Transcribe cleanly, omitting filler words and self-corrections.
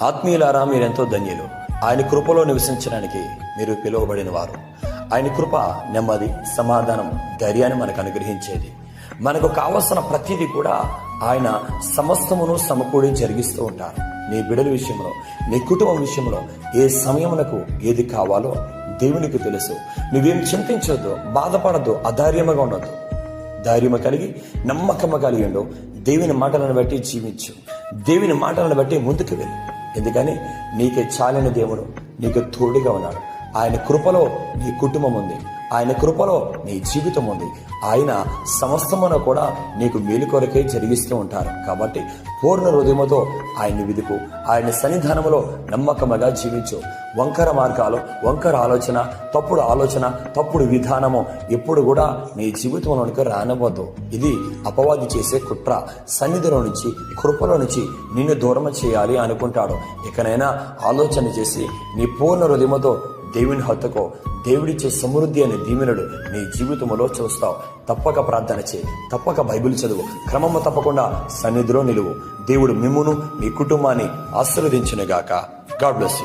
ఆత్మీయులారా, మీరెంతో ధన్యులు. ఆయన కృపలో నివసించడానికి మీరు పిలువబడిన వారు. ఆయన కృప నెమ్మది, సమాధానం, ధైర్యాన్ని మనకు అనుగ్రహించేది. మనకు కావలసిన ప్రతిదీ కూడా ఆయన సమస్తమును సమకూడి జరిగిస్తూ ఉంటారు. నీ బిడ్డల విషయంలో, నీ కుటుంబం విషయంలో ఏ సమయమునకు ఏది కావాలో దేవునికి తెలుసు. నువ్వేం చింతించవద్దు, బాధపడద్దు, అధైర్యముగా ఉండొద్దు. ధైర్యము కలిగి నమ్మకము కలిగి ఉండు. దేవుని మాటలను బట్టి జీవించు. దేవుని మాటలను బట్టి ముందుకు వెళ్ళు. ఎందుకని నీకే చాలిన దేవుడు నీకు తోడుగా ఉన్నాడు. ఆయన కృపలో నీ కుటుంబం ఉంది. ఆయన కృపలో నీ జీవితం ఉంది. ఆయన సమస్తమును కూడా నీకు మేలు కొరకే జరిగిస్తూ ఉంటారు. కాబట్టి పూర్ణ హృదయముతో ఆయన్ని వెదుకు. ఆయన సన్నిధానములో నమ్మకముగా జీవించు. వంకర మార్గాలు, వంకర ఆలోచన, తప్పుడు విధానము ఎప్పుడు కూడా నీ జీవితంలోనికి రానవద్దు. ఇది అపవాది చేసే కుట్ర. సన్నిధిలో నుంచి, కృపలో నుంచి నిన్ను దూరం చేయాలి అనుకుంటాడు. ఇకనైనా ఆలోచన చేసి నీ పూర్ణ హృదయముతో దేవుని హత్తుకో. దేవుడిచ్చే సమృద్ధి అనే దీవెనలు నీ జీవితంలో చూస్తావు. తప్పక ప్రార్థన చేయి, తప్పక బైబిల్ చదువు, క్రమము తప్పకుండా సన్నిధిలో నిలువు. దేవుడు మిమ్మును, మీ కుటుంబాన్ని ఆశీర్వదించునుగాక. God bless you.